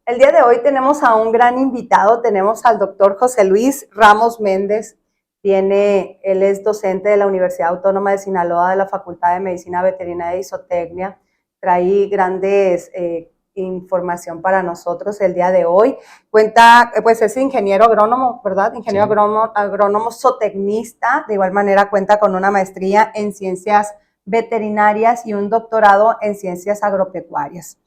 El día de hoy tenemos a un gran invitado, tenemos al doctor José Luis Ramos Méndez. Él es docente de la Universidad Autónoma de Sinaloa de la Facultad de Medicina Veterinaria y Zootecnia. Trae grandes información para nosotros el día de hoy. Cuenta, pues es ingeniero agrónomo, ¿verdad? Ingeniero Sí. agrónomo zootecnista. De igual manera cuenta con una maestría en ciencias veterinarias y un doctorado en ciencias agropecuarias.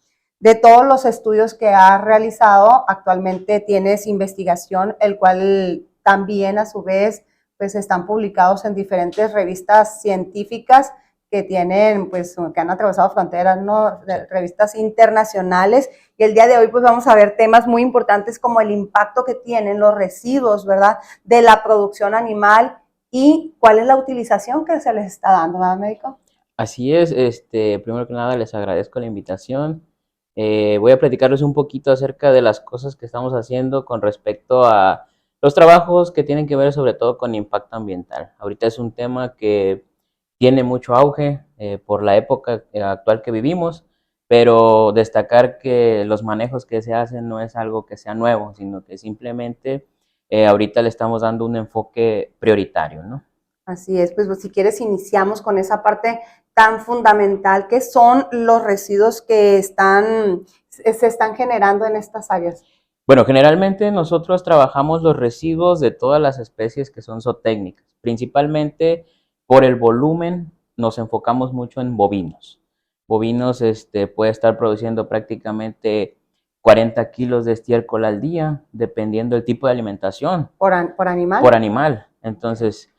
De todos los estudios que has realizado, actualmente tienes investigación, el cual también a su vez pues están publicados en diferentes revistas científicas que tienen, pues, que han atravesado fronteras, ¿no? Sí. Revistas internacionales. Y el día de hoy, pues, vamos a ver temas muy importantes como el impacto que tienen los residuos, ¿verdad? De la producción animal y cuál es la utilización que se les está dando, ¿verdad, médico? Así es, primero que nada les agradezco la invitación. Voy a platicarles un poquito acerca de las cosas que estamos haciendo con respecto a los trabajos que tienen que ver sobre todo con impacto ambiental. Ahorita es un tema que tiene mucho auge por la época actual que vivimos, pero destacar que los manejos que se hacen no es algo que sea nuevo, sino que simplemente ahorita le estamos dando un enfoque prioritario, ¿no? Así es, pues si quieres iniciamos con esa parte tan fundamental que son los residuos que se están generando en estas áreas. Bueno, generalmente nosotros trabajamos los residuos de todas las especies que son zootécnicas. Principalmente por el volumen nos enfocamos mucho en bovinos. Bovinos puede estar produciendo prácticamente 40 kilos de estiércol al día, dependiendo del tipo de alimentación Por animal. por animal. Entonces,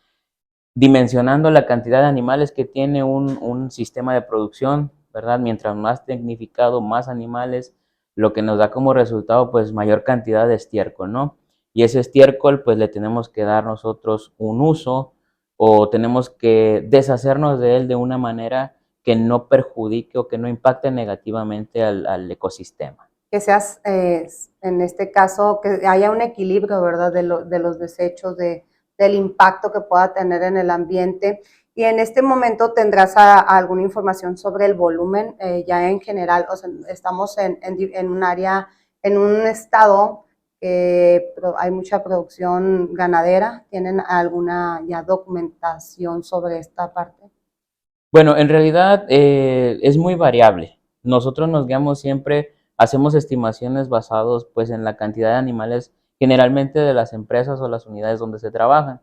dimensionando la cantidad de animales que tiene un sistema de producción, ¿verdad? Mientras más tecnificado, más animales, lo que nos da como resultado, pues mayor cantidad de estiércol, ¿no? Y ese estiércol, pues le tenemos que dar nosotros un uso o tenemos que deshacernos de él de una manera que no perjudique o que no impacte negativamente al ecosistema. Que seas, en este caso, que haya un equilibrio, ¿verdad? De los desechos, del impacto que pueda tener en el ambiente. Y en este momento tendrás alguna información sobre el volumen, ya en general, o sea, estamos en un área, en un estado que hay mucha producción ganadera. ¿Tienen alguna ya documentación sobre esta parte? Bueno, en realidad es muy variable. Nosotros nos guiamos siempre, hacemos estimaciones basados pues en la cantidad de animales generalmente de las empresas o las unidades donde se trabajan.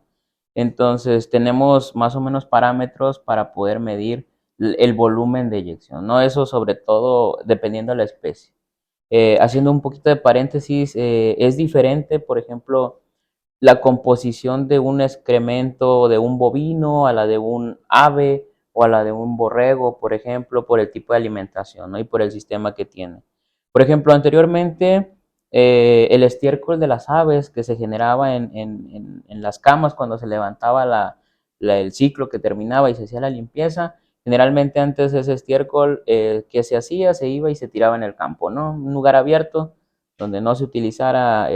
Entonces tenemos más o menos parámetros para poder medir el volumen de eyección, ¿no? Eso sobre todo dependiendo de la especie. Haciendo un poquito de paréntesis, es diferente, por ejemplo, la composición de un excremento de un bovino a la de un ave o a la de un borrego, por ejemplo, por el tipo de alimentación, ¿no? Y por el sistema que tiene. Por ejemplo, anteriormente el estiércol de las aves que se generaba en las camas cuando se levantaba el ciclo que terminaba y se hacía la limpieza, generalmente antes ese estiércol que se hacía se iba y se tiraba en el campo, ¿no? Un lugar abierto donde no se utilizara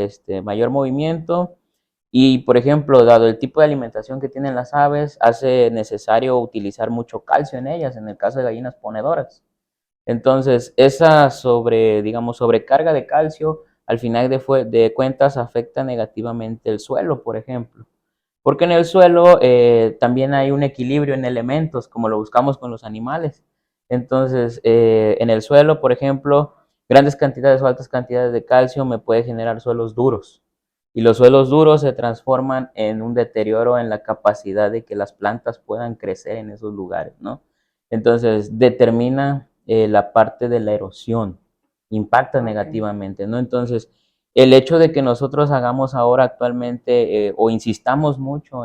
mayor movimiento y, por ejemplo, dado el tipo de alimentación que tienen las aves, hace necesario utilizar mucho calcio en ellas, en el caso de gallinas ponedoras. Entonces, esa digamos, sobrecarga de calcio, al final de cuentas, afecta negativamente el suelo, por ejemplo. Porque en el suelo también hay un equilibrio en elementos, como lo buscamos con los animales. Entonces, en el suelo, por ejemplo, grandes cantidades o altas cantidades de calcio me puede generar suelos duros. Y los suelos duros se transforman en un deterioro en la capacidad de que las plantas puedan crecer en esos lugares, ¿no? Entonces, determina la parte de la erosión, impacta negativamente, ¿no? Entonces, el hecho de que nosotros hagamos ahora actualmente o insistamos mucho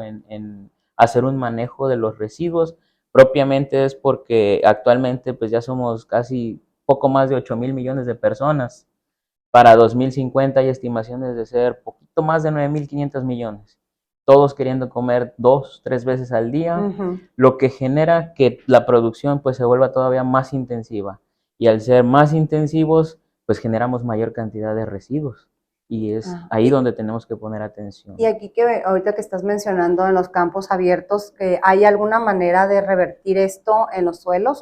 hacer un manejo de los residuos, propiamente es porque actualmente pues ya somos casi poco más de 8.000 millones de personas. Para 2050 hay estimaciones de ser poquito más de 9.500 millones. Todos queriendo comer 2, 3 veces al día, lo que genera que la producción pues se vuelva todavía más intensiva. Y al ser más intensivos, pues generamos mayor cantidad de residuos. Y es Ah, ahí donde tenemos que poner y atención. aquí que ahorita que estás mencionando en los campos abiertos, ¿hay alguna manera de revertir esto en los suelos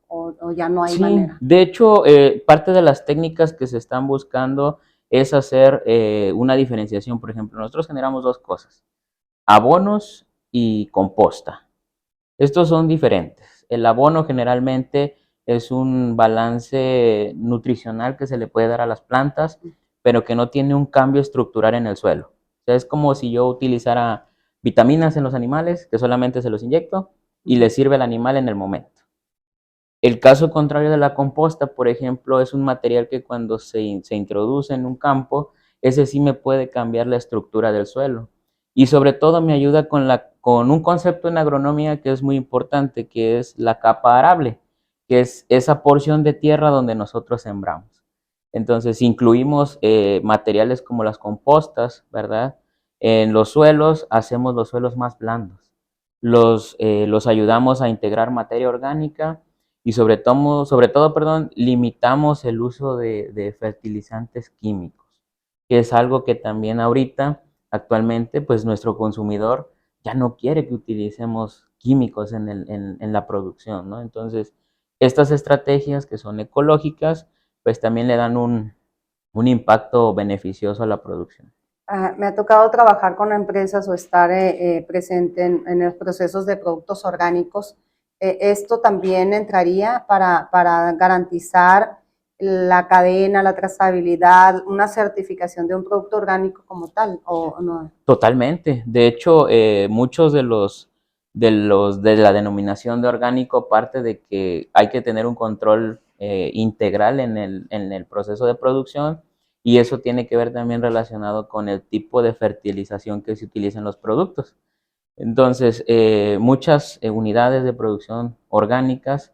o ya no hay Sí, manera? de hecho, parte de las técnicas que se están buscando es hacer una diferenciación. Por ejemplo, nosotros generamos dos cosas, abonos y composta. Estos son diferentes. El abono generalmente es un balance nutricional que se le puede dar a las plantas, pero que no tiene un cambio estructural en el suelo. O sea, es como si yo utilizara vitaminas en los animales, que solamente se los inyecto y Ujú. les sirve al animal en el momento. El caso contrario de la composta, por ejemplo, es un material que cuando se introduce en un campo, ese sí me puede cambiar la estructura del suelo. Y sobre todo me ayuda con un concepto en agronomía que es muy importante, que es la capa arable, que es esa porción de tierra donde nosotros sembramos. Entonces, incluimos materiales como las compostas, ¿verdad? En los suelos, hacemos los suelos más blandos. Los ayudamos a integrar materia orgánica y perdón, limitamos el uso de fertilizantes químicos, que es algo que también ahorita, actualmente, pues nuestro consumidor ya no quiere que utilicemos químicos en la producción, ¿no? Entonces, estas estrategias que son ecológicas, pues también le dan un impacto beneficioso a la producción. Me ha tocado trabajar con empresas o estar presente en los procesos de productos orgánicos. ¿Esto también entraría para garantizar la cadena, la trazabilidad, una certificación de un producto orgánico como tal, o no? Totalmente. De hecho, muchos de la denominación de orgánico parte de que hay que tener un control integral en el proceso de producción y eso tiene que ver también relacionado con el tipo de fertilización que se utiliza en los productos. Entonces, muchas unidades de producción orgánicas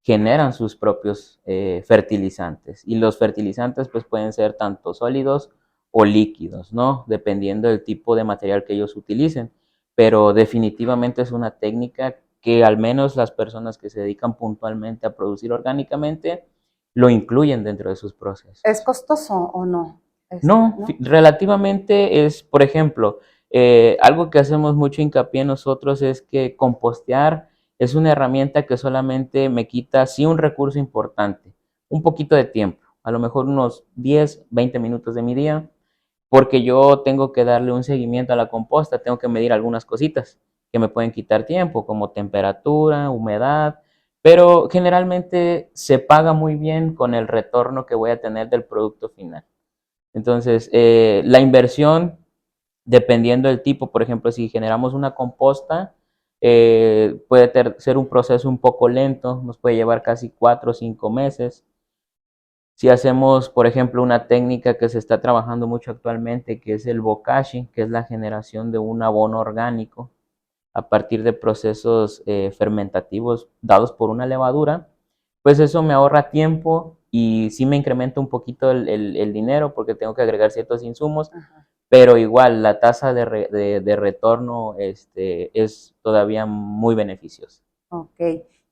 generan sus propios fertilizantes y los fertilizantes pues pueden ser tanto sólidos o líquidos, ¿no? Dependiendo del tipo de material que ellos utilicen, pero definitivamente es una técnica que al menos las personas que se dedican puntualmente a producir orgánicamente lo incluyen dentro de sus ¿Es procesos. costoso o no? No, ¿No? relativamente es, por ejemplo, algo que hacemos mucho hincapié nosotros es que compostear es una herramienta que solamente me quita, sí, un recurso importante, un poquito de tiempo, a lo mejor unos 10, 20 minutos de mi día, porque yo tengo que darle un seguimiento a la composta, tengo que medir algunas cositas que me pueden quitar tiempo, como temperatura, humedad, pero generalmente se paga muy bien con el retorno que voy a tener del producto final. Entonces, la inversión, dependiendo del tipo, por ejemplo, si generamos una composta, puede ser un proceso un poco lento, nos puede llevar casi 4 o 5 meses. Si hacemos, por ejemplo, una técnica que se está trabajando mucho actualmente, que es el bokashi, que es la generación de un abono orgánico a partir de procesos fermentativos dados por una levadura, pues eso me ahorra tiempo y sí me incrementa un poquito el dinero porque tengo que agregar ciertos insumos, Ajá. pero igual la tasa de retorno es todavía muy beneficiosa. Ok.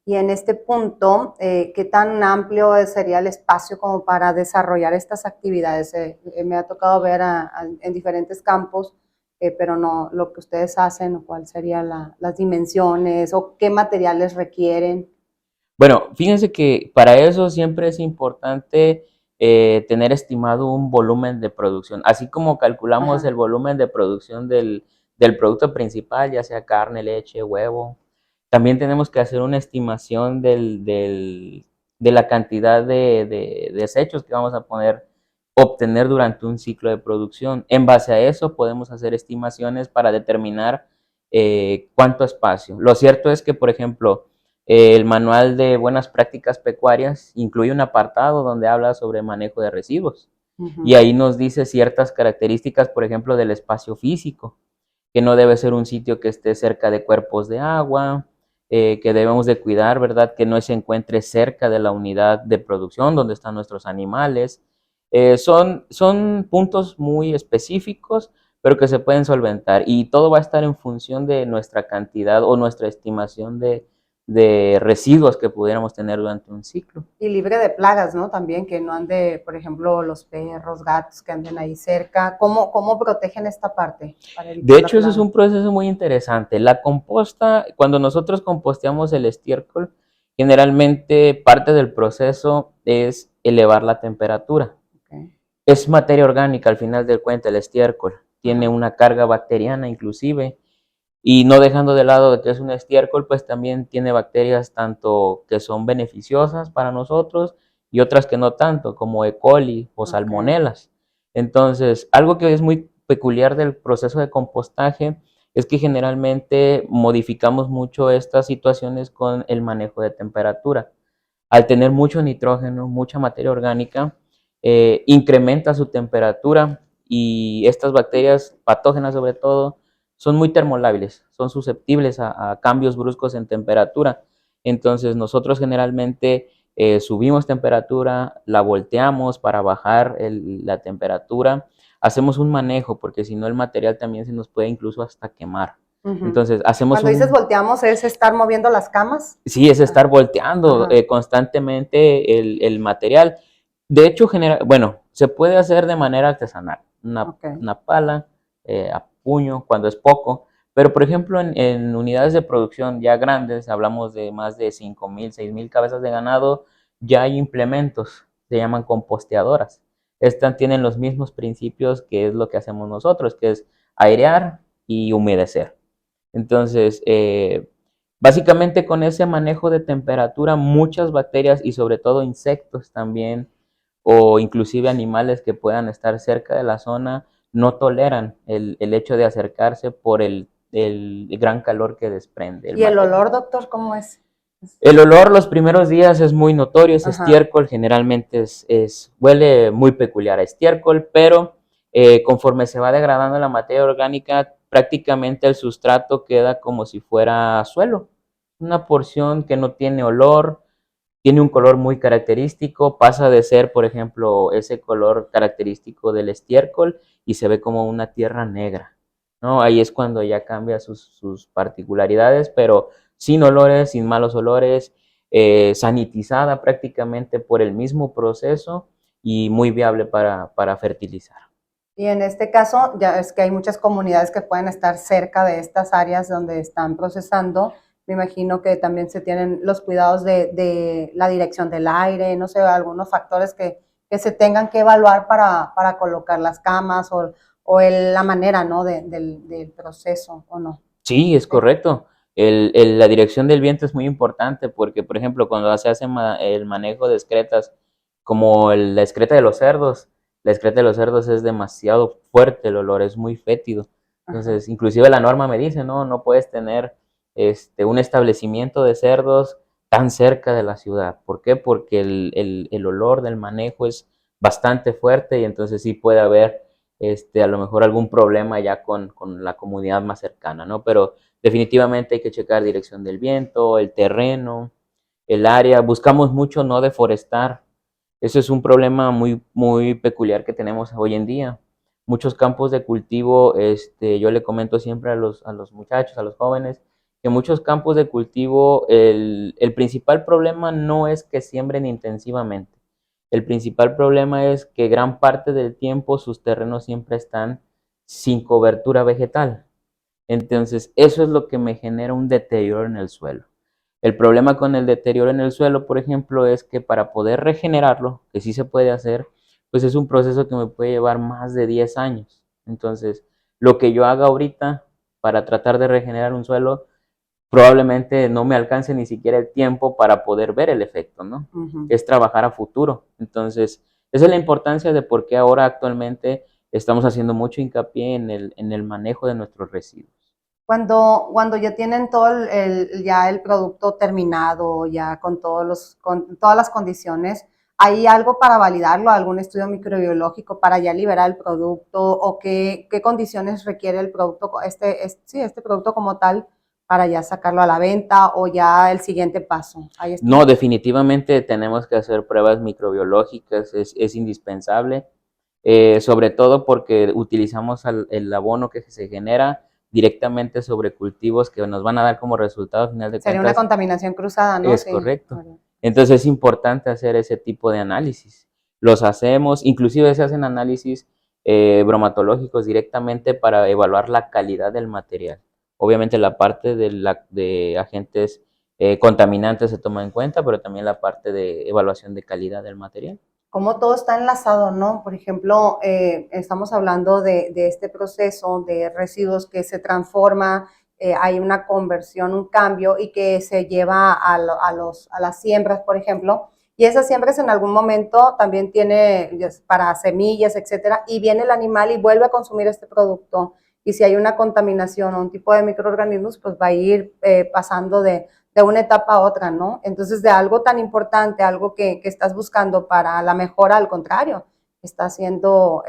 Y en este punto, ¿qué tan amplio sería el espacio como para desarrollar estas actividades? Me ha tocado ver en diferentes campos, pero no lo que ustedes hacen, o cuál serían las dimensiones o qué materiales requieren. Bueno, fíjense que para eso siempre es importante tener estimado un volumen de producción, así como calculamos Ajá. el volumen de producción del producto principal, ya sea carne, leche, huevo. También tenemos que hacer una estimación de la cantidad de desechos que vamos a poder obtener durante un ciclo de producción. En base a eso podemos hacer estimaciones para determinar cuánto espacio. Lo cierto es que, por ejemplo, el manual de buenas prácticas pecuarias incluye un apartado donde habla sobre manejo de residuos y Ujú. ahí nos dice ciertas características, por ejemplo, del espacio físico, que no debe ser un sitio que esté cerca de cuerpos de agua, que debemos de cuidar, ¿verdad? Que no se encuentre cerca de la unidad de producción donde están nuestros animales. Son puntos muy específicos, pero que se pueden solventar y todo va a estar en función de nuestra cantidad o nuestra estimación de residuos que pudiéramos tener durante un ciclo. Y libre de plagas, ¿no? También que no ande, por ejemplo, los perros, gatos que anden ahí cerca. ¿Cómo protegen esta parte para De evitar la hecho, eso es plaga? un proceso muy interesante. La composta, cuando nosotros composteamos el estiércol, Generalmente parte del proceso es elevar la temperatura. Ok. Es materia orgánica al final del cuento, el estiércol. Tiene Ajá. una carga bacteriana inclusive. Y no dejando de lado de que es un estiércol, pues también tiene bacterias tanto que son beneficiosas para nosotros y otras que no tanto, como E. coli o Ok. salmonelas. Entonces, algo que es muy peculiar del proceso de compostaje es que generalmente modificamos mucho estas situaciones con el manejo de temperatura. Al tener mucho nitrógeno, mucha materia orgánica, incrementa su temperatura y estas bacterias patógenas sobre todo son muy termolábiles, son susceptibles a cambios bruscos en temperatura. Entonces nosotros generalmente subimos temperatura, la volteamos para bajar la temperatura, hacemos un manejo porque si no el material también se nos puede incluso hasta quemar. Ujú. Entonces hacemos Cuando dices un, volteamos, ¿es estar moviendo las camas? sí, es Ah, estar volteando ajá. constantemente el material. De hecho, bueno, se puede hacer de manera artesanal, Ok. una pala, a puño, cuando es poco, pero por ejemplo en unidades de producción ya grandes, hablamos de más de 5,000, 6,000 cabezas de ganado, ya hay implementos, se llaman composteadoras. Estas tienen los mismos principios que es lo que hacemos nosotros, que es airear y humedecer. Entonces, básicamente con ese manejo de temperatura, muchas bacterias y sobre todo insectos también, o inclusive animales que puedan estar cerca de la zona, no toleran el hecho de acercarse por el gran calor que desprende el ¿Y el material. olor, doctor, cómo es? El olor los primeros días es muy notorio, es Ajá. estiércol, generalmente huele muy peculiar a estiércol, pero conforme se va degradando la materia orgánica, prácticamente el sustrato queda como si fuera suelo, una porción que no tiene olor, tiene un color muy característico, pasa de ser, por ejemplo, ese color característico del estiércol y se ve como una tierra negra, ¿no? Ahí es cuando ya cambia sus particularidades, pero sin olores, sin malos olores, sanitizada prácticamente por el mismo proceso y muy viable para fertilizar. Y en este caso, ya es que hay muchas comunidades que pueden estar cerca de estas áreas donde están procesando. Me imagino que también se tienen los cuidados de la dirección del aire, no sé, algunos factores que se tengan que evaluar para colocar las camas o la manera, ¿no? Del proceso, ¿o no? Sí, es Sí. correcto. La dirección del viento es muy importante porque, por ejemplo, cuando se hace el manejo de excretas, como la excreta de los cerdos, la excreta de los cerdos es demasiado fuerte, el olor es muy fétido. Ajá. Entonces, inclusive la norma me dice, no, no puedes tener un establecimiento de cerdos tan cerca de la ciudad. ¿Por qué? Porque el olor del manejo es bastante fuerte y entonces sí puede haber a lo mejor algún problema ya con la comunidad más cercana, ¿no? Pero definitivamente hay que checar dirección del viento, el terreno, el área. Buscamos mucho no deforestar. Eso es un problema muy, muy peculiar que tenemos hoy en día. Muchos campos de cultivo, yo le comento siempre a los muchachos, a los jóvenes, que muchos campos de cultivo, el principal problema no es que siembren intensivamente. El principal problema es que gran parte del tiempo sus terrenos siempre están sin cobertura vegetal. Entonces, eso es lo que me genera un deterioro en el suelo. El problema con el deterioro en el suelo, por ejemplo, es que para poder regenerarlo, que sí se puede hacer, pues es un proceso que me puede llevar más de 10 años. Entonces, lo que yo haga ahorita para tratar de regenerar un suelo, probablemente no me alcance ni siquiera el tiempo para poder ver el efecto, ¿no? Ujú. Es trabajar a futuro. Entonces, esa es la importancia de por qué ahora actualmente estamos haciendo mucho hincapié en el manejo de nuestros residuos. Cuando ya tienen todo ya el producto terminado, ya con todas las condiciones, ¿hay algo para validarlo, algún estudio microbiológico para ya liberar el producto o qué condiciones requiere el producto, sí, este producto como tal para ya sacarlo a la venta o ya el siguiente paso? ¿Hay No, estudios? definitivamente tenemos que hacer pruebas microbiológicas, es indispensable, sobre todo porque utilizamos el abono que se genera directamente sobre cultivos que nos van a dar como resultado, al final de Sería una cuentas, contaminación cruzada, ¿no? es Sí. correcto. Entonces es importante hacer ese tipo de análisis. Los hacemos, inclusive se hacen análisis bromatológicos directamente para evaluar la calidad del material. Obviamente la parte de agentes contaminantes se toma en cuenta, pero también la parte de evaluación de calidad del material. Como todo está enlazado, ¿no? Por ejemplo, estamos hablando de este proceso de residuos que se transforma, hay una conversión, un cambio y que se lleva a las siembras, por ejemplo, y esas siembras en algún momento también tiene para semillas, etcétera, y viene el animal y vuelve a consumir este producto. Y si hay una contaminación o un tipo de microorganismos, pues va a ir pasando de una etapa a otra, ¿no? Entonces, de algo tan importante, algo que estás buscando para la mejora, al contrario, está siendo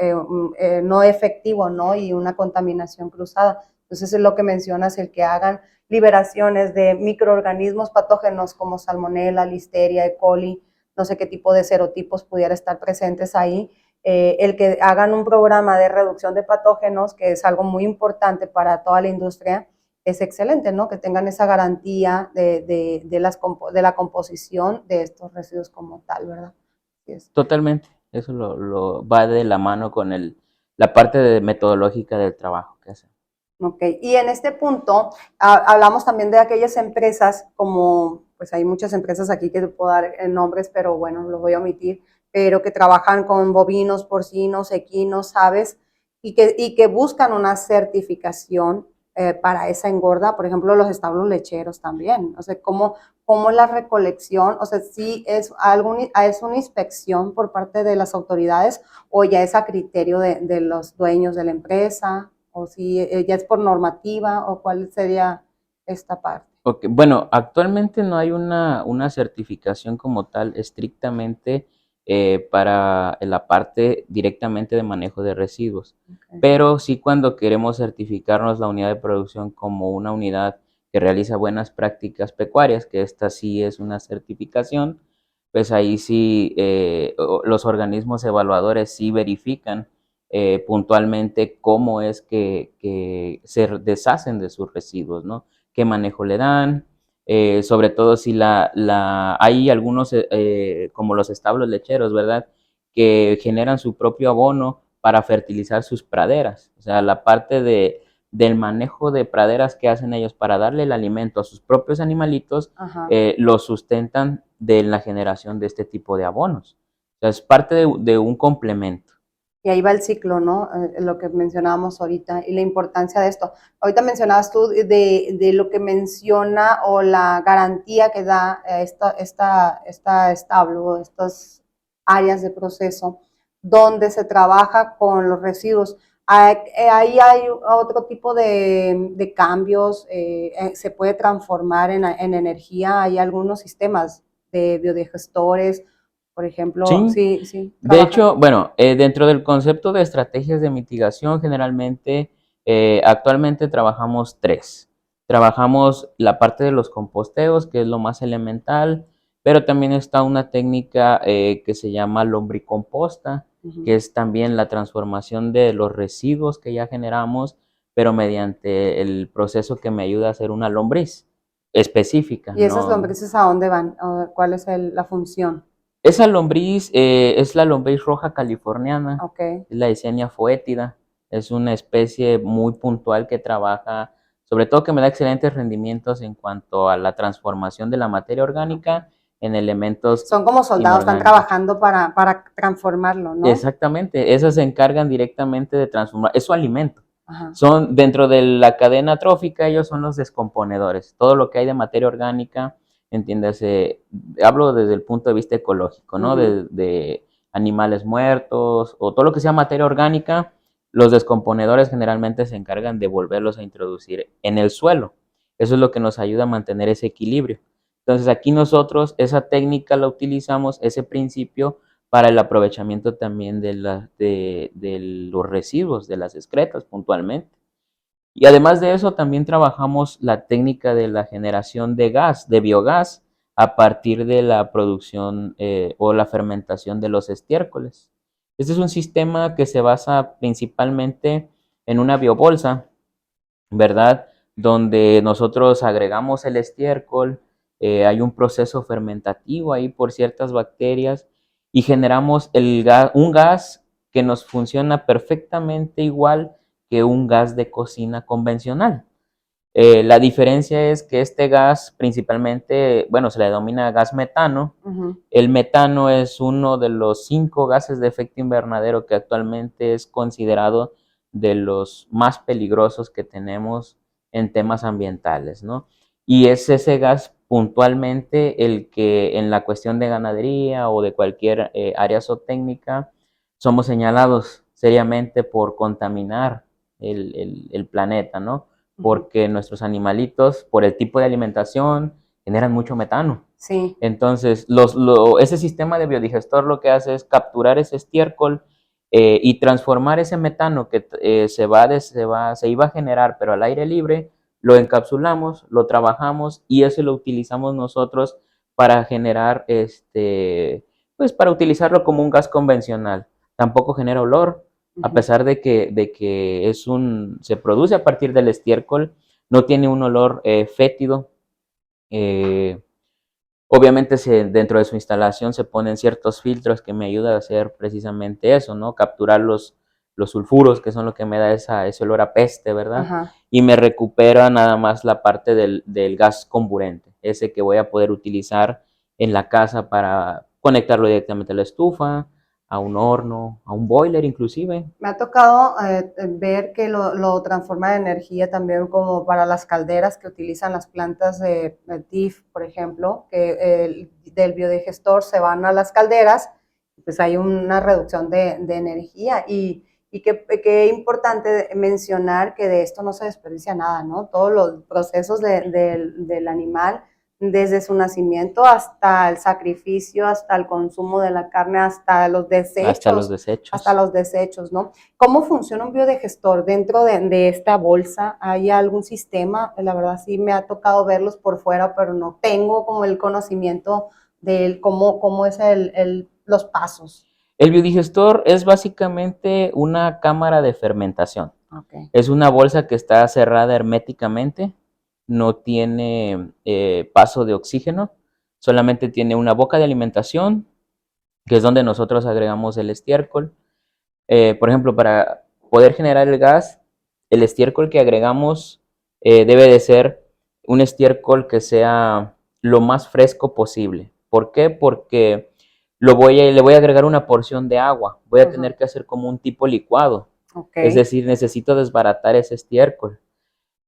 no efectivo, ¿no? Y una contaminación cruzada. Entonces, es lo que mencionas, el que hagan liberaciones de microorganismos patógenos como salmonella, listeria, E. coli, no sé qué tipo de serotipos pudiera estar presentes ahí, el que hagan un programa de reducción de patógenos, que es algo muy importante para toda la industria, es excelente, ¿no? Que tengan esa garantía de la composición de estos residuos como tal, ¿verdad? Sí es. Totalmente, eso va de la mano con la parte metodológica del trabajo que hacen. Ok, y en este punto hablamos también de aquellas empresas como, pues hay muchas empresas aquí que te puedo dar nombres, pero bueno, los voy a omitir, pero que trabajan con bovinos, porcinos, equinos, aves, y que buscan una certificación para esa engorda, por ejemplo, los establos lecheros también, o sea, cómo la recolección, o sea, si es, es una inspección por parte de las autoridades o ya es a criterio de los dueños de la empresa, o si ya es por normativa, o cuál sería esta parte. Okay. Bueno, actualmente no hay una certificación como tal estrictamente para la parte directamente de manejo de residuos, Okay. pero sí cuando queremos certificarnos la unidad de producción como una unidad que realiza buenas prácticas pecuarias, que esta sí es una certificación, pues ahí sí los organismos evaluadores sí verifican puntualmente cómo es que se deshacen de sus residuos, ¿no? Qué manejo le dan, sobre todo si hay algunos como los establos lecheros, ¿verdad? Que generan su propio abono para fertilizar sus praderas, o sea, la parte del manejo de praderas que hacen ellos para darle el alimento a sus propios animalitos, lo sustentan de la generación de este tipo de abonos. O sea, es parte de un complemento. Y ahí va el ciclo, ¿no? Lo que mencionábamos ahorita y la importancia de esto. Ahorita mencionabas tú de lo que menciona o la garantía que da esta establo, estas áreas de proceso donde se trabaja con los residuos. Ahí hay otro tipo de cambios, se puede transformar en energía. Hay algunos sistemas de biodigestores, por ejemplo, Sí, sí, sí, de trabajan. hecho, bueno, dentro del concepto de estrategias de mitigación, generalmente, actualmente trabajamos tres. Trabajamos la parte de los composteos, que es lo más elemental, pero también está una técnica que se llama lombricomposta, que es también la transformación de los residuos que ya generamos, pero mediante el proceso que me ayuda a hacer una lombriz específica, ¿Y esas ¿no? lombrices a dónde van? ¿Cuál es la función? Esa lombriz es la lombriz roja californiana, Ok. es la Eisenia foetida, es una especie muy puntual que trabaja, sobre todo que me da excelentes rendimientos en cuanto a la transformación de la materia orgánica en elementos Son como soldados, están inorgánicos. trabajando para transformarlo, ¿no? Exactamente, esas se encargan directamente de transformar, es su alimento. Ajá. Son dentro de la cadena trófica, ellos son los descomponedores. Todo lo que hay de materia orgánica, entiéndase, hablo desde el punto de vista ecológico, ¿no? De animales muertos o todo lo que sea materia orgánica, los descomponedores generalmente se encargan de volverlos a introducir en el suelo. Eso es lo que nos ayuda a mantener ese equilibrio. Entonces aquí nosotros esa técnica la utilizamos, ese principio, para el aprovechamiento también de los residuos, de las excretas puntualmente. Y además de eso, también trabajamos la técnica de la generación de gas, de biogás, a partir de la producción o la fermentación de los estiércoles. Este es un sistema que se basa principalmente en una biobolsa, ¿verdad? Donde nosotros agregamos el estiércol, hay un proceso fermentativo ahí por ciertas bacterias y generamos un gas que nos funciona perfectamente igual que un gas de cocina convencional. La diferencia es que este gas principalmente, bueno, se le denomina gas metano. El metano es uno de los 5 gases de efecto invernadero que actualmente es considerado de los más peligrosos que tenemos en temas ambientales, ¿no? Y es ese gas puntualmente el que en la cuestión de ganadería o de cualquier área zootécnica somos señalados seriamente por contaminar el planeta, ¿no? Porque nuestros animalitos, por el tipo de alimentación, generan mucho metano. Sí. Entonces, ese sistema de biodigestor lo que hace es capturar ese estiércol y transformar ese metano que se iba a generar, pero al aire libre, lo encapsulamos, lo trabajamos y eso lo utilizamos nosotros para generar, pues para utilizarlo como un gas convencional. Tampoco genera olor, a pesar de que se produce a partir del estiércol, no tiene un olor fétido. Obviamente dentro de su instalación se ponen ciertos filtros que me ayudan a hacer precisamente eso, ¿no? Capturar los sulfuros, que son lo que me da ese olor a peste, ¿verdad? Ajá. Y me recupera nada más la parte del gas comburente, ese que voy a poder utilizar en la casa para conectarlo directamente a la estufa, a un horno, a un boiler inclusive. Me ha tocado ver que lo transforma en energía también como para las calderas que utilizan las plantas de TIF, por ejemplo, que del biodigestor se van a las calderas, pues hay una reducción de energía y qué importante mencionar que de esto no se desperdicia nada, ¿no? Todos los procesos del animal, desde su nacimiento hasta el sacrificio, hasta el consumo de la carne, hasta los desechos, ¿no? ¿Cómo funciona un biodigestor dentro de esta bolsa? ¿Hay algún sistema? La verdad sí me ha tocado verlos por fuera, pero no tengo como el conocimiento de cómo es los pasos. El biodigestor es básicamente una cámara de fermentación. Okay. Es una bolsa que está cerrada herméticamente, no tiene paso de oxígeno, solamente tiene una boca de alimentación, que es donde nosotros agregamos el estiércol. Por ejemplo, para poder generar el gas, el estiércol que agregamos debe de ser un estiércol que sea lo más fresco posible. ¿Por qué? Porque le voy a agregar una porción de agua. Voy a tener que hacer como un tipo licuado. Okay. Es decir, necesito desbaratar ese estiércol.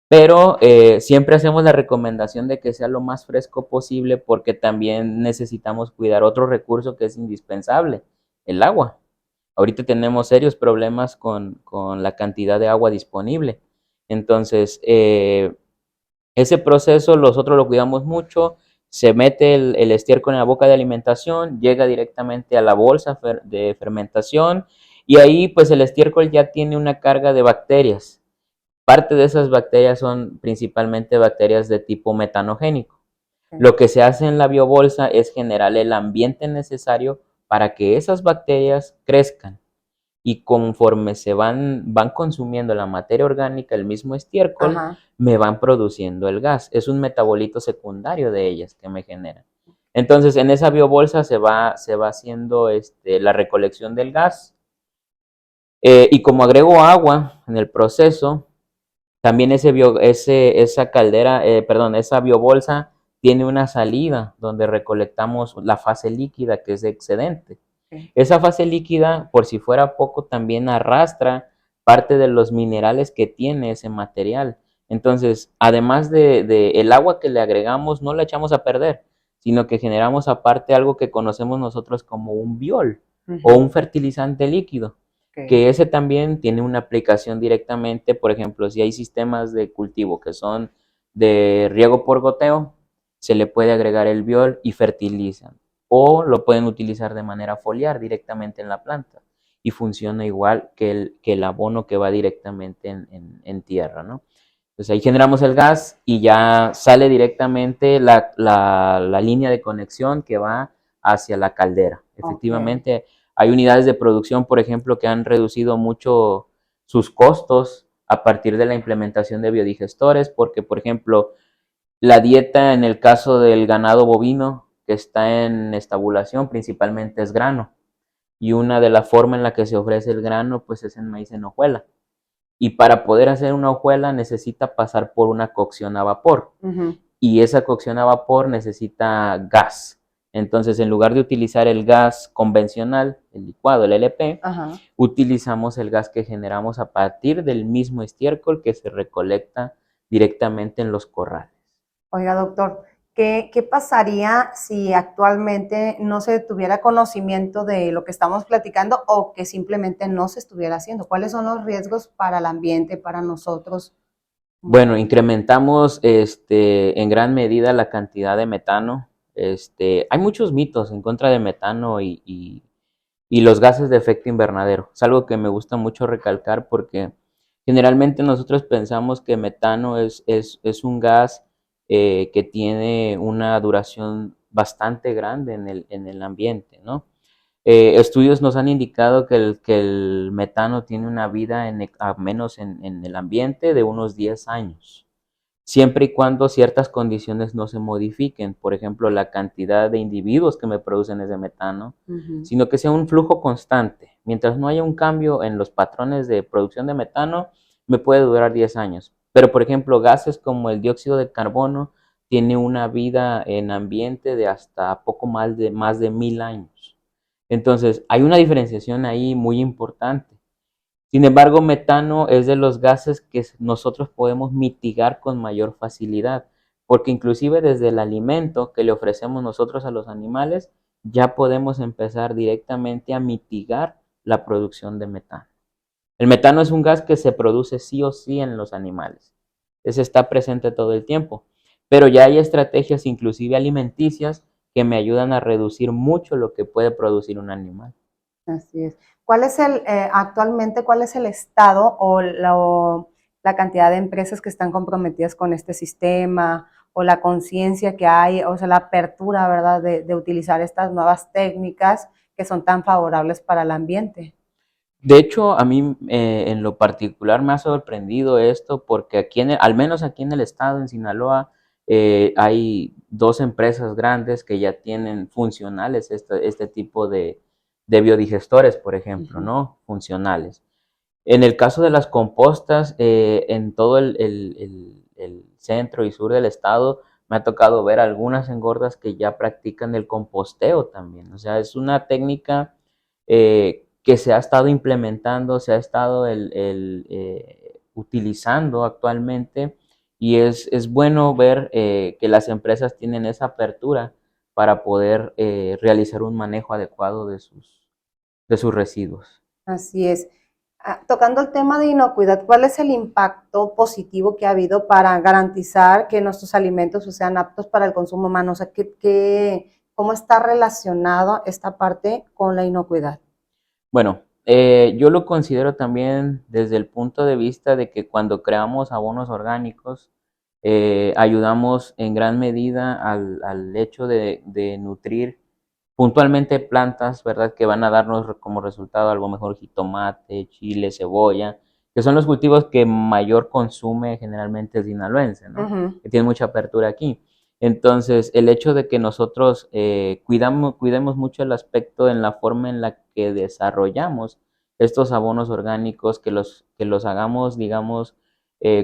Pero siempre hacemos la recomendación de que sea lo más fresco posible porque también necesitamos cuidar otro recurso que es indispensable, el agua. Ahorita tenemos serios problemas con la cantidad de agua disponible. Entonces, ese proceso nosotros lo cuidamos mucho. Se mete el estiércol en la boca de alimentación, llega directamente a la bolsa de fermentación y ahí pues el estiércol ya tiene una carga de bacterias. Parte de esas bacterias son principalmente bacterias de tipo metanogénico. Lo que se hace en la biobolsa es generar el ambiente necesario para que esas bacterias crezcan y conforme van consumiendo la materia orgánica, el mismo estiércol, me van produciendo el gas. Es un metabolito secundario de ellas que me generan. Entonces, en esa biobolsa se va haciendo la recolección del gas y como agrego agua en el proceso, también esa biobolsa tiene una salida donde recolectamos la fase líquida que es excedente. Esa fase líquida, por si fuera poco, también arrastra parte de los minerales que tiene ese material. Entonces, además de el agua que le agregamos, no la echamos a perder, sino que generamos aparte algo que conocemos nosotros como un biol o un fertilizante líquido. Que ese también tiene una aplicación directamente, por ejemplo, si hay sistemas de cultivo que son de riego por goteo, se le puede agregar el biol y fertilizan. O lo pueden utilizar de manera foliar directamente en la planta y funciona igual que el abono que va directamente en tierra, ¿no? Entonces ahí generamos el gas y ya sale directamente la línea de conexión que va hacia la caldera. Efectivamente, hay unidades de producción, por ejemplo, que han reducido mucho sus costos a partir de la implementación de biodigestores, porque, por ejemplo, la dieta en el caso del ganado bovino que está en estabulación principalmente es grano. Y una de las formas en la que se ofrece el grano, pues es en maíz en hojuela. y para poder hacer una hojuela necesita pasar por una cocción a vapor. Ujú. Y esa cocción a vapor necesita gas. Entonces, en lugar de utilizar el gas convencional, el licuado, el LP, Ajá. utilizamos el gas que generamos a partir del mismo estiércol que se recolecta directamente en los corrales. Oiga, doctor, ¿qué pasaría si actualmente no se tuviera conocimiento de lo que estamos platicando o que simplemente no se estuviera haciendo? ¿Cuáles son los riesgos para el ambiente, para nosotros? Bueno, incrementamos en gran medida la cantidad de metano. Hay muchos mitos en contra de metano y los gases de efecto invernadero. Es algo que me gusta mucho recalcar porque generalmente nosotros pensamos que metano es un gas que tiene una duración bastante grande en el ambiente, ¿no? Estudios nos han indicado que el metano tiene una vida a menos en el ambiente de unos 10 años, siempre y cuando ciertas condiciones no se modifiquen, por ejemplo, la cantidad de individuos que me producen ese metano, Ujú. sino que sea un flujo constante. Mientras no haya un cambio en los patrones de producción de metano, me puede durar 10 años. Pero, por ejemplo, gases como el dióxido de carbono tiene una vida en ambiente de hasta poco más de 1000 años. Entonces, hay una diferenciación ahí muy importante. Sin embargo, metano es de los gases que nosotros podemos mitigar con mayor facilidad, porque inclusive desde el alimento que le ofrecemos nosotros a los animales, ya podemos empezar directamente a mitigar la producción de metano. El metano es un gas que se produce sí o sí en los animales. Ese está presente todo el tiempo. Pero ya hay estrategias, inclusive alimenticias, que me ayudan a reducir mucho lo que puede producir un animal. Así es. ¿Cuál es actualmente, cuál es el estado o la cantidad de empresas que están comprometidas con este sistema o la conciencia que hay, o sea, la apertura, ¿verdad?, de utilizar estas nuevas técnicas que son tan favorables para el ambiente? De hecho, a mí en lo particular me ha sorprendido esto porque al menos aquí en el estado, en Sinaloa, hay dos empresas grandes que ya tienen funcionales este tipo de biodigestores, por ejemplo, Ujú. ¿no? Funcionales. En el caso de las compostas, en todo el centro y sur del estado, me ha tocado ver algunas engordas que ya practican el composteo también. O sea, es una técnica que se ha estado implementando, se ha estado utilizando actualmente y es bueno ver que las empresas tienen esa apertura para poder realizar un manejo adecuado de sus residuos. Así es. Tocando el tema de inocuidad, ¿cuál es el impacto positivo que ha habido para garantizar que nuestros alimentos sean aptos para el consumo humano? O sea, ¿cómo está relacionado esta parte con la inocuidad? Bueno, yo lo considero también desde el punto de vista de que cuando creamos abonos orgánicos, ayudamos en gran medida al hecho de nutrir puntualmente plantas, ¿verdad? Que van a darnos como resultado algo mejor jitomate, chile, cebolla, que son los cultivos que mayor consume generalmente el sinaloense, ¿no? Ujú. Que tiene mucha apertura aquí. Entonces, el hecho de que nosotros cuidemos mucho el aspecto en la forma en la que desarrollamos estos abonos orgánicos, que los hagamos, digamos,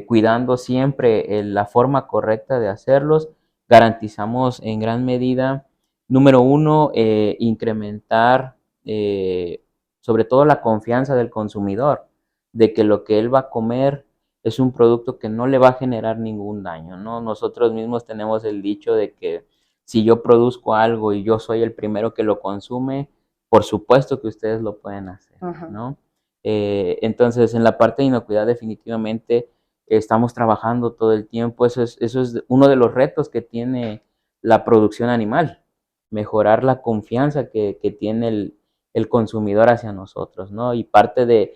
cuidando siempre la forma correcta de hacerlos, garantizamos en gran medida, número uno, incrementar sobre todo la confianza del consumidor, de que lo que él va a comer es un producto que no le va a generar ningún daño, ¿no? Nosotros mismos tenemos el dicho de que si yo produzco algo y yo soy el primero que lo consume, por supuesto que ustedes lo pueden hacer, Ajá. ¿no? Entonces, en la parte de inocuidad definitivamente estamos trabajando todo el tiempo, eso es uno de los retos que tiene la producción animal, mejorar la confianza que tiene el consumidor hacia nosotros, ¿no? Y parte de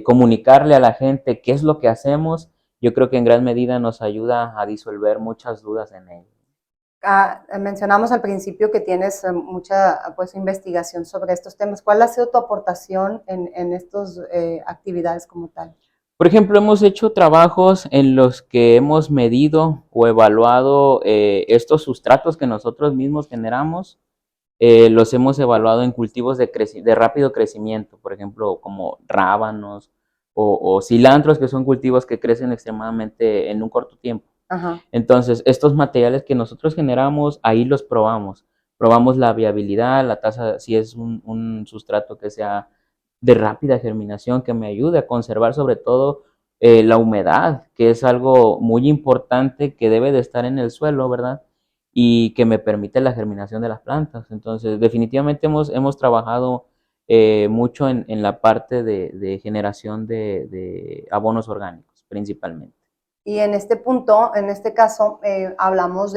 comunicarle a la gente qué es lo que hacemos, yo creo que en gran medida nos ayuda a disolver muchas dudas en ello. Mencionamos al principio que tienes mucha pues, investigación sobre estos temas. ¿Cuál ha sido tu aportación en estas actividades como tal? Por ejemplo, hemos hecho trabajos en los que hemos medido o evaluado estos sustratos que nosotros mismos generamos, los hemos evaluado en cultivos de rápido crecimiento, por ejemplo, como rábanos o cilantros, que son cultivos que crecen extremadamente en un corto tiempo. Ajá. Entonces, estos materiales que nosotros generamos, ahí los probamos. Probamos la viabilidad, la tasa, si es un sustrato que sea de rápida germinación, que me ayude a conservar sobre todo la humedad, que es algo muy importante que debe de estar en el suelo, ¿verdad? Y que me permite la germinación de las plantas. Entonces, definitivamente hemos trabajado mucho en la parte de generación de abonos orgánicos, principalmente. Y en este punto, en este caso, hablamos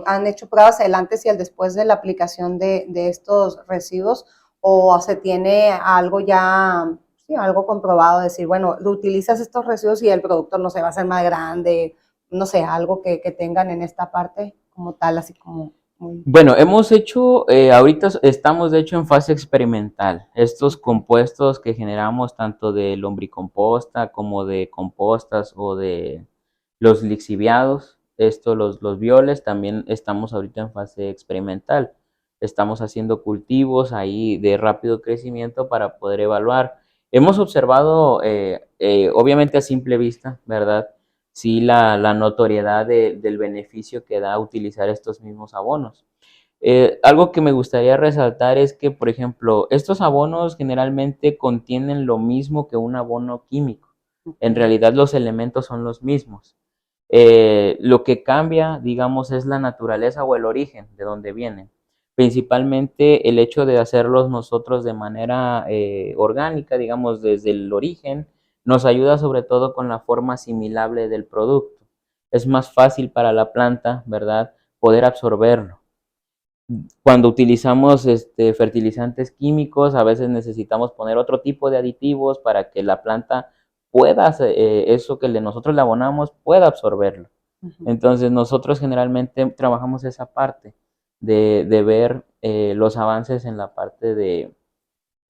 ¿han hecho pruebas el antes y el después de la aplicación de estos residuos o se tiene algo ya, sí, algo comprobado, decir, bueno, utilizas estos residuos y el producto no se va a hacer más grande, no sé, algo que tengan en esta parte como tal, así como muy... Bueno, hemos hecho, ahorita estamos de hecho en fase experimental. Estos compuestos que generamos tanto de lombricomposta como de compostas o de los lixiviados, los violes, también estamos ahorita en fase experimental. Estamos haciendo cultivos ahí de rápido crecimiento para poder evaluar. Hemos observado, obviamente a simple vista, ¿verdad? Sí, la notoriedad del beneficio que da utilizar estos mismos abonos. Algo que me gustaría resaltar es que, por ejemplo, estos abonos generalmente contienen lo mismo que un abono químico. En Okay. realidad los elementos son los mismos. Lo que cambia, digamos, es la naturaleza o el origen de donde vienen. Principalmente el hecho de hacerlos nosotros de manera orgánica, digamos, desde el origen, nos ayuda sobre todo con la forma asimilable del producto. Es más fácil para la planta, ¿verdad?, poder absorberlo. Cuando utilizamos fertilizantes químicos, a veces necesitamos poner otro tipo de aditivos para que la planta pueda, eso que nosotros le abonamos, pueda absorberlo. Uh-huh. Entonces nosotros generalmente trabajamos esa parte de ver los avances en la parte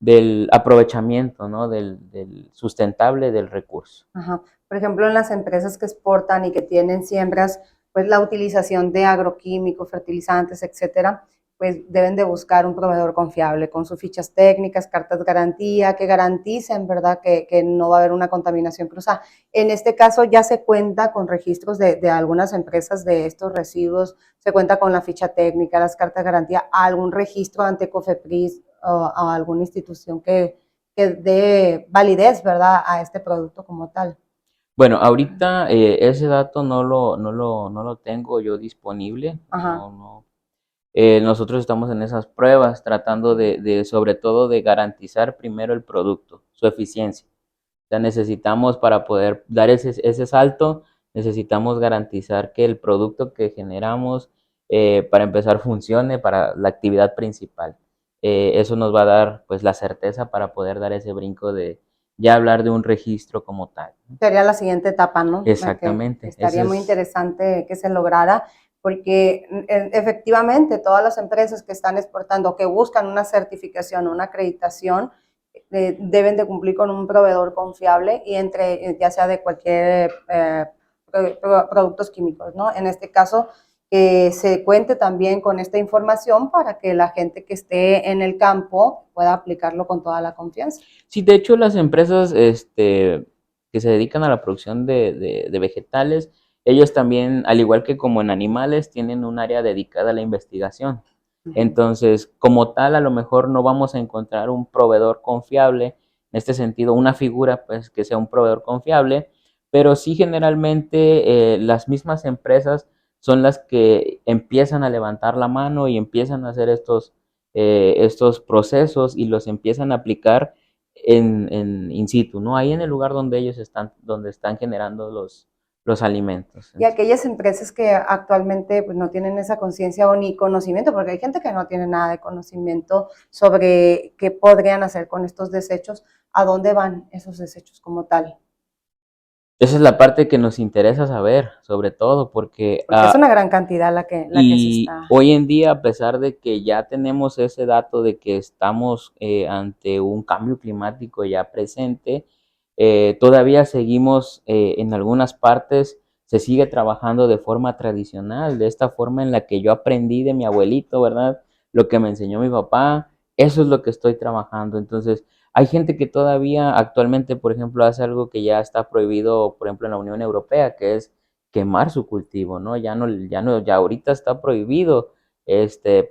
del aprovechamiento, ¿no? Del sustentable del recurso. Ajá. Por ejemplo, en las empresas que exportan y que tienen siembras, pues la utilización de agroquímicos, fertilizantes, etcétera, pues deben de buscar un proveedor confiable con sus fichas técnicas, cartas garantía, que garanticen, ¿verdad?, que no va a haber una contaminación cruzada. En este caso ya se cuenta con registros de algunas empresas de estos residuos, se cuenta con la ficha técnica, las cartas garantía, algún registro ante COFEPRIS o alguna institución que dé validez, ¿verdad?, a este producto como tal. Bueno, ahorita ese dato no lo tengo yo disponible, Ajá. no. Nosotros estamos en esas pruebas tratando sobre todo de garantizar primero el producto, su eficiencia. O sea, necesitamos para poder dar ese salto, necesitamos garantizar que el producto que generamos, para empezar, funcione para la actividad principal. Eso nos va a dar pues la certeza para poder dar ese brinco de ya hablar de un registro como tal. Sería la siguiente etapa, ¿no? La que Exactamente, estaría ese muy es. interesante que se lograra, porque efectivamente todas las empresas que están exportando, que buscan una certificación, una acreditación, deben de cumplir con un proveedor confiable y ya sea de cualquier productos químicos, ¿no? En este caso, que se cuente también con esta información para que la gente que esté en el campo pueda aplicarlo con toda la confianza. Sí, de hecho las empresas que se dedican a la producción de vegetales, ellos también, al igual que como en animales, tienen un área dedicada a la investigación. Uh-huh. Entonces, como tal, a lo mejor no vamos a encontrar un proveedor confiable, en este sentido, una figura pues que sea un proveedor confiable, pero sí generalmente las mismas empresas son las que empiezan a levantar la mano y empiezan a hacer estos procesos y los empiezan a aplicar en in situ, ¿no? Ahí en el lugar donde ellos están, donde están generando los alimentos. Y aquellas empresas que actualmente pues, no tienen esa conciencia o ni conocimiento, porque hay gente que no tiene nada de conocimiento sobre qué podrían hacer con estos desechos, a dónde van esos desechos como tal. Esa es la parte que nos interesa saber, sobre todo, porque Porque es una gran cantidad la que se y está... hoy en día, a pesar de que ya tenemos ese dato de que estamos ante un cambio climático ya presente, todavía seguimos en algunas partes, se sigue trabajando de forma tradicional, de esta forma en la que yo aprendí de mi abuelito, ¿verdad? Lo que me enseñó mi papá, eso es lo que estoy trabajando. Entonces, Hay gente que todavía actualmente, por ejemplo, hace algo que ya está prohibido, por ejemplo, en la Unión Europea, que es quemar su cultivo, ¿no? Ya ahorita está prohibido,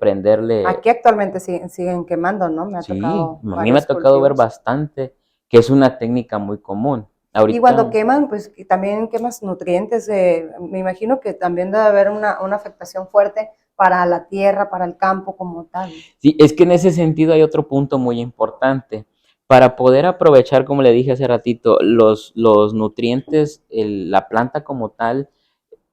prenderle. Aquí actualmente siguen quemando, ¿no? Me ha Sí, tocado a mí me ha varios tocado ver cultivos. bastante, que es una técnica muy común. Y cuando Ahorita, queman, pues y también quemas nutrientes. Me imagino que también debe haber una afectación fuerte para la tierra, para el campo como tal. sí, es que en ese sentido hay otro punto muy importante. Para poder aprovechar, como le dije hace ratito, los nutrientes, la planta como tal,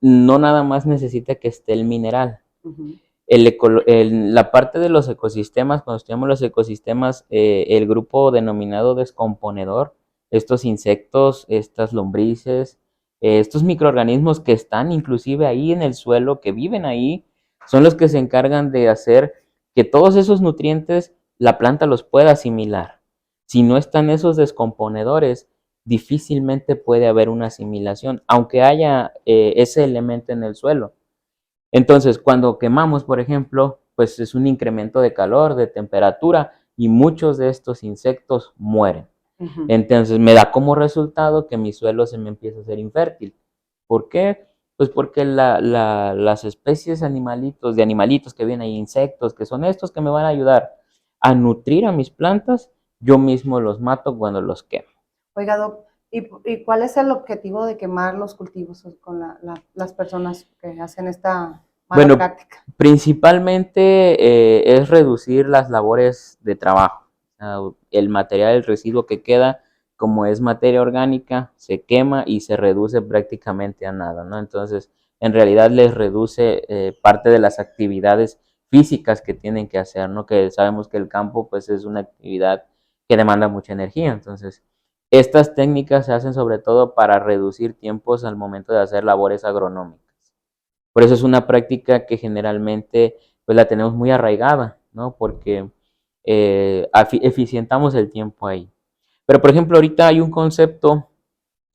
no nada más necesita que esté el mineral. Ujú. La parte de los ecosistemas, cuando estudiamos los ecosistemas, el grupo denominado descomponedor, estos insectos, estas lombrices, estos microorganismos que están inclusive ahí en el suelo, que viven ahí, son los que se encargan de hacer que todos esos nutrientes la planta los pueda asimilar. Si no están esos descomponedores, difícilmente puede haber una asimilación, aunque haya ese elemento en el suelo. Entonces, cuando quemamos, por ejemplo, pues es un incremento de calor, de temperatura, y muchos de estos insectos mueren. Ujú. Entonces, me da como resultado que mi suelo se me empieza a hacer infértil. ¿Por qué? Pues porque las especies de animalitos que vienen ahí, insectos, que son estos que me van a ayudar a nutrir a mis plantas, yo mismo los mato cuando los quemo. Oiga, Doc, ¿y cuál es el objetivo de quemar los cultivos con las personas que hacen esta mala Bueno, práctica? principalmente es reducir las labores de trabajo. El material, el residuo que queda, como es materia orgánica, se quema y se reduce prácticamente a nada, ¿no? Entonces, en realidad les reduce parte de las actividades físicas que tienen que hacer, ¿no? Que sabemos que el campo, pues, es una actividad que demanda mucha energía. Entonces, estas técnicas se hacen sobre todo para reducir tiempos al momento de hacer labores agronómicas. Por eso es una práctica que generalmente pues la tenemos muy arraigada, ¿no? Porque eficientamos el tiempo ahí. Pero por ejemplo, ahorita hay un concepto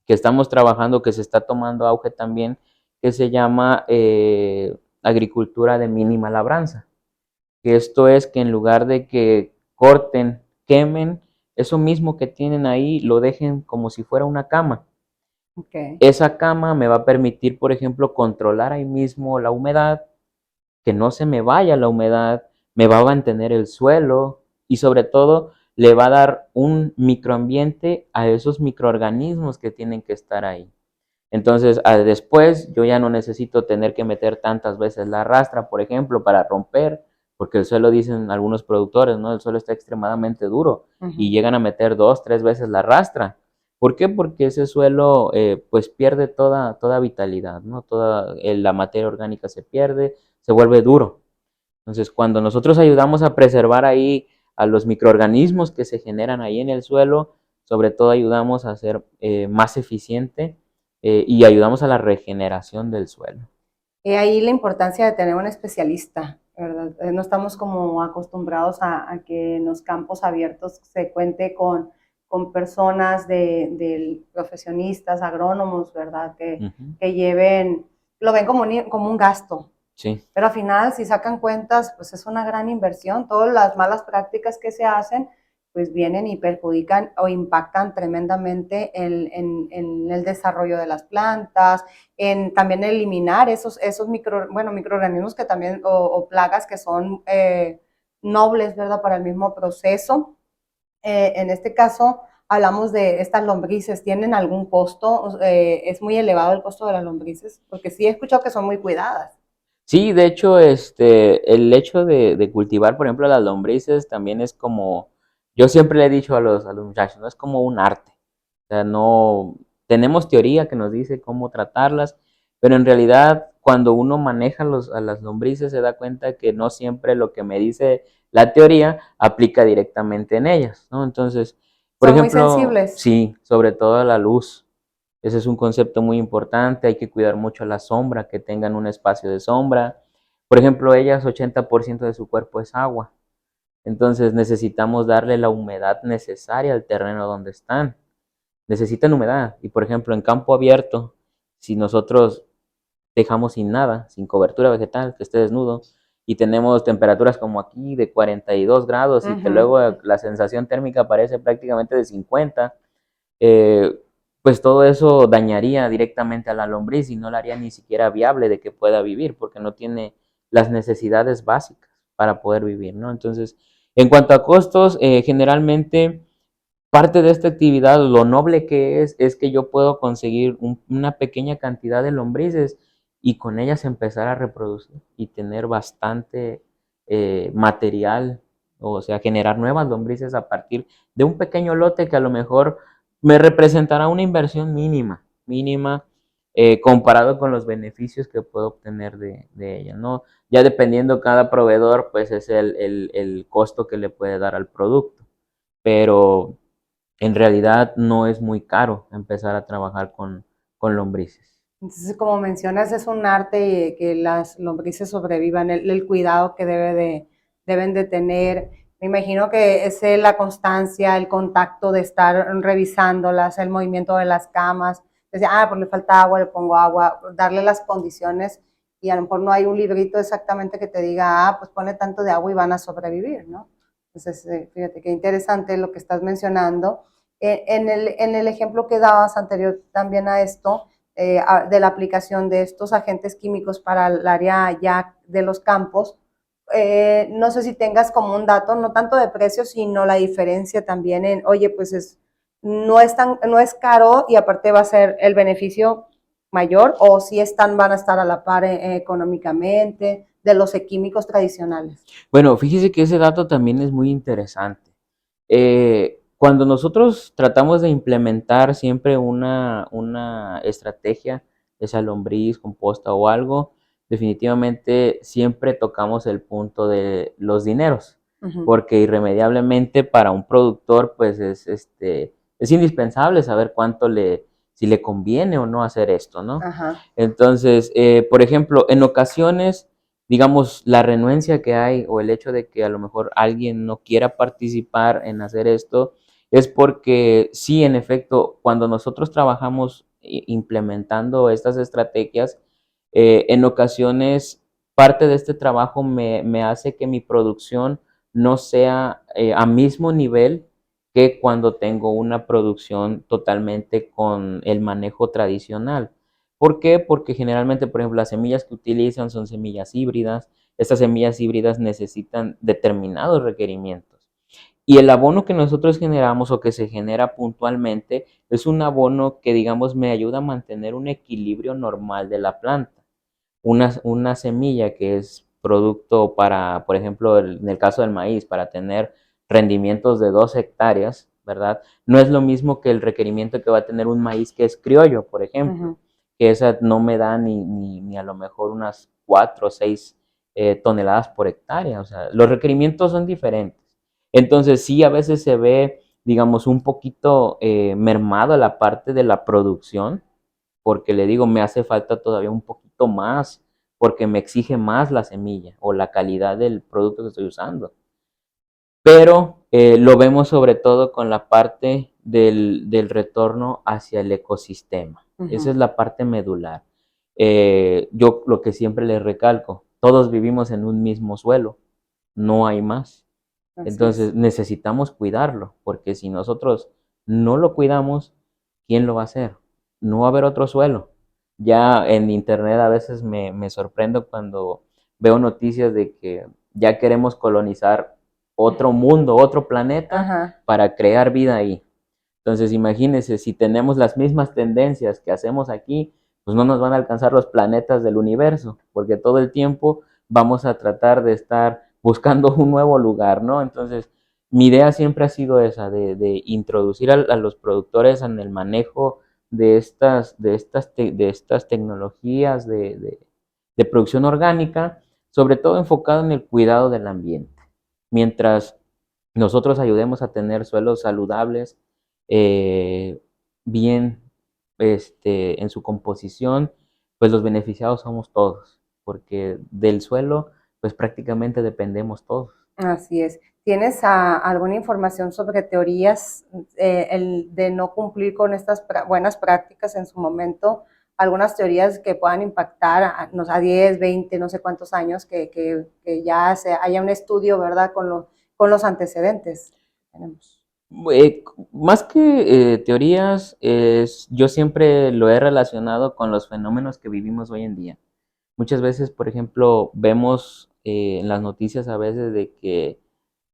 que estamos trabajando, que se está tomando auge también, que se llama agricultura de mínima labranza. Que esto es que en lugar de que corten, quemen, eso mismo que tienen ahí lo dejen como si fuera una cama. Okay. Esa cama me va a permitir, por ejemplo, controlar ahí mismo la humedad, que no se me vaya la humedad, me va a mantener el suelo y sobre todo le va a dar un microambiente a esos microorganismos que tienen que estar ahí. Entonces, después yo ya no necesito tener que meter tantas veces la rastra, por ejemplo, para romper, porque el suelo, dicen algunos productores, ¿no? El suelo está extremadamente duro y Ujú. llegan a meter 2, 3 veces la rastra. ¿Por qué? Porque ese suelo pues pierde toda vitalidad, ¿no? Toda la materia orgánica se pierde, se vuelve duro. Entonces, cuando nosotros ayudamos a preservar ahí a los microorganismos que se generan ahí en el suelo, sobre todo ayudamos a ser más eficiente y ayudamos a la regeneración del suelo. Y ahí la importancia de tener un especialista, ¿verdad? No estamos como acostumbrados a que en los campos abiertos se cuente con personas de profesionistas, agrónomos, ¿verdad? Ujú. Que lleven, lo ven como un gasto, Sí, pero al final, si sacan cuentas, pues es una gran inversión. Todas las malas prácticas que se hacen, pues vienen y perjudican o impactan tremendamente en el desarrollo de las plantas, en también eliminar esos microorganismos que también, o plagas que son nobles, ¿verdad? Para el mismo proceso. En este caso, hablamos de estas lombrices. ¿Tienen algún costo? ¿Es muy elevado el costo de las lombrices? Porque sí he escuchado que son muy cuidadas. sí, de hecho, el hecho de cultivar, por ejemplo, las lombrices también es como, yo siempre le he dicho a los muchachos, no es como un arte. O sea, no, tenemos teoría que nos dice cómo tratarlas, pero en realidad cuando uno maneja a las lombrices se da cuenta que no siempre lo que me dice la teoría aplica directamente en ellas, ¿no? Entonces, por Son muy ejemplo, sensibles. sí, sobre todo la luz. Ese es un concepto muy importante, hay que cuidar mucho la sombra, que tengan un espacio de sombra. Por ejemplo, ellas 80% de su cuerpo es agua, entonces necesitamos darle la humedad necesaria al terreno donde están. Necesitan humedad y por ejemplo en campo abierto, si nosotros dejamos sin nada, sin cobertura vegetal, que esté desnudo, y tenemos temperaturas como aquí de 42 grados y que luego la sensación térmica parece prácticamente de 50, pues todo eso dañaría directamente a la lombriz y no la haría ni siquiera viable de que pueda vivir, porque no tiene las necesidades básicas para poder vivir, ¿no? Entonces, en cuanto a costos, generalmente parte de esta actividad, lo noble que es que yo puedo conseguir una pequeña cantidad de lombrices y con ellas empezar a reproducir y tener bastante material, o sea, generar nuevas lombrices a partir de un pequeño lote que a lo mejor me representará una inversión mínima, comparado con los beneficios que puedo obtener de ella, ¿no? Ya dependiendo cada proveedor, pues es el costo que le puede dar al producto, pero en realidad no es muy caro empezar a trabajar con lombrices. Entonces, como mencionas, es un arte que las lombrices sobrevivan, el cuidado que deben de tener. Me imagino que es la constancia, el contacto de estar revisándolas, el movimiento de las camas. Decir, pues le falta agua, le pongo agua, darle las condiciones y a lo mejor no hay un librito exactamente que te diga, pues pone tanto de agua y van a sobrevivir, ¿no? Entonces, fíjate qué interesante lo que estás mencionando. En el ejemplo que dabas anterior también a esto, de la aplicación de estos agentes químicos para el área ya de los campos, no sé si tengas como un dato, no tanto de precio, sino la diferencia también en, oye, pues no es caro y aparte va a ser el beneficio mayor, o si van a estar a la par económicamente de los químicos tradicionales. Bueno, fíjese que ese dato también es muy interesante. Cuando nosotros tratamos de implementar siempre una estrategia, esa lombriz, composta o algo, definitivamente siempre tocamos el punto de los dineros, porque irremediablemente para un productor pues es indispensable saber si le conviene o no hacer esto, ¿no? Ajá. Entonces, por ejemplo, en ocasiones, digamos, la renuencia que hay o el hecho de que a lo mejor alguien no quiera participar en hacer esto, es porque sí, en efecto, cuando nosotros trabajamos implementando estas estrategias, en ocasiones parte de este trabajo me hace que mi producción no sea a mismo nivel que cuando tengo una producción totalmente con el manejo tradicional. ¿Por qué? Porque generalmente, por ejemplo, las semillas que utilizan son semillas híbridas. Estas semillas híbridas necesitan determinados requerimientos. Y el abono que nosotros generamos o que se genera puntualmente es un abono que, digamos, me ayuda a mantener un equilibrio normal de la planta. Una semilla que es producto para, por ejemplo, en el caso del maíz, para tener rendimientos de 2 hectáreas, ¿verdad? No es lo mismo que el requerimiento que va a tener un maíz que es criollo, por ejemplo, que esa no me da ni a lo mejor unas 4 o 6 toneladas por hectárea. O sea, los requerimientos son diferentes. Entonces, sí, a veces se ve, digamos, un poquito mermado la parte de la producción, porque le digo, me hace falta todavía un poquito más, porque me exige más la semilla o la calidad del producto que estoy usando. Pero lo vemos sobre todo con la parte del retorno hacia el ecosistema. Esa es la parte medular. Yo lo que siempre les recalco, todos vivimos en un mismo suelo, no hay más. Entonces necesitamos cuidarlo, porque si nosotros no lo cuidamos, ¿quién lo va a hacer? No va a haber otro suelo. Ya en internet a veces me sorprendo cuando veo noticias de que ya queremos colonizar otro mundo, otro planeta para crear vida ahí. Entonces imagínense, si tenemos las mismas tendencias que hacemos aquí, pues no nos van a alcanzar los planetas del universo, porque todo el tiempo vamos a tratar de estar buscando un nuevo lugar, ¿no? Entonces, mi idea siempre ha sido esa, de introducir a los productores en el manejo de estas tecnologías de producción orgánica, sobre todo enfocado en el cuidado del ambiente. Mientras nosotros ayudemos a tener suelos saludables, eh, bien en su composición, pues los beneficiados somos todos, porque del suelo, pues prácticamente dependemos todos. Así es. ¿Tienes alguna información sobre teorías de no cumplir con estas buenas prácticas en su momento? algunas teorías que puedan impactar a 10, 20, no sé cuántos años, que ya haya un estudio, ¿verdad?, con los antecedentes que tenemos. Más que teorías, yo siempre lo he relacionado con los fenómenos que vivimos hoy en día. Muchas veces, por ejemplo, vemos en las noticias a veces de que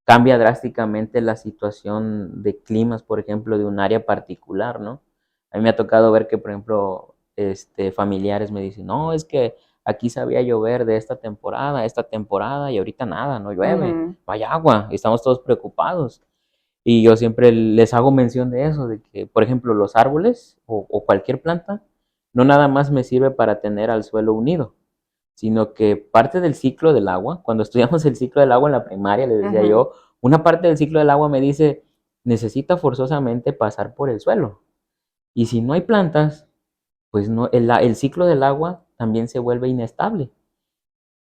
cambia drásticamente la situación de climas, por ejemplo, de un área particular, ¿no? A mí me ha tocado ver que, por ejemplo, familiares me dicen, no, es que aquí sabía llover de esta temporada, y ahorita nada, no llueve, Ujú. no hay agua, y estamos todos preocupados. Y yo siempre les hago mención de eso, de que, por ejemplo, los árboles o cualquier planta, no nada más me sirve para tener al suelo unido, sino que parte del ciclo del agua, cuando estudiamos el ciclo del agua en la primaria, les decía Ujú. yo, una parte del ciclo del agua me dice, necesita forzosamente pasar por el suelo. Y si no hay plantas, pues no, el ciclo del agua también se vuelve inestable.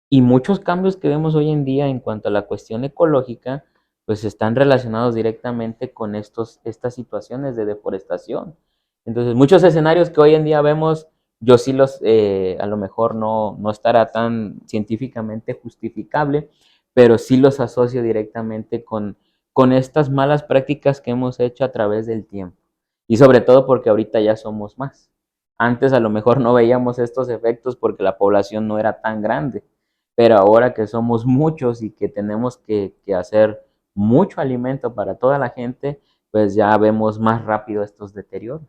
Y muchos cambios que vemos hoy en día en cuanto a la cuestión ecológica, pues están relacionados directamente con estas situaciones de deforestación. Entonces, muchos escenarios que hoy en día vemos, yo sí a lo mejor no estará tan científicamente justificable, pero sí los asocio directamente con estas malas prácticas que hemos hecho a través del tiempo. Y sobre todo porque ahorita ya somos más. Antes a lo mejor no veíamos estos efectos porque la población no era tan grande, pero ahora que somos muchos y que tenemos que hacer mucho alimento para toda la gente, pues ya vemos más rápido estos deterioros.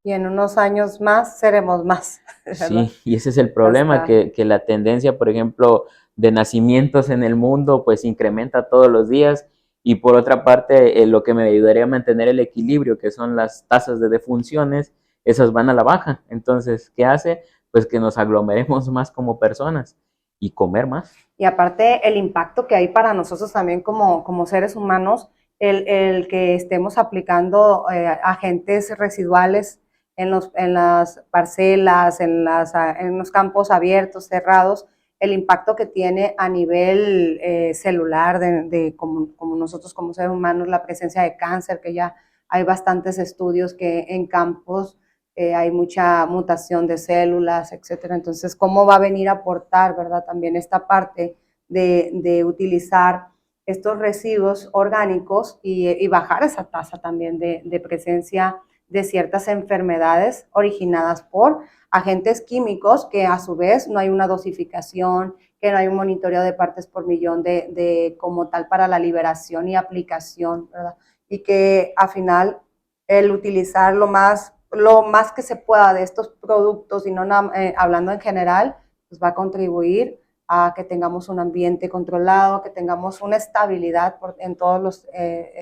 Y en unos años más seremos más, ¿verdad? Sí, y ese es el problema, Hasta, que la tendencia, por ejemplo, de nacimientos en el mundo, pues incrementa todos los días. Y por otra parte, lo que me ayudaría a mantener el equilibrio, que son las tasas de defunciones, esas van a la baja. Entonces, ¿qué hace? Pues que nos aglomeremos más como personas y comer más. y aparte el impacto que hay para nosotros también como seres humanos, el que estemos aplicando agentes residuales en las parcelas, en los campos abiertos, cerrados, el impacto que tiene a nivel celular como nosotros como seres humanos, la presencia de cáncer, que ya hay bastantes estudios que en campos hay mucha mutación de células, etcétera. Entonces, ¿cómo va a venir a aportar, verdad? También esta parte de utilizar estos residuos orgánicos y bajar esa tasa también de presencia de ciertas enfermedades originadas por agentes químicos que a su vez no hay una dosificación, que no hay un monitoreo de partes por millón como tal para la liberación y aplicación, ¿verdad? Y que al final el utilizar lo más que se pueda de estos productos y no hablando en general, pues va a contribuir a que tengamos un ambiente controlado, que tengamos una estabilidad en todos los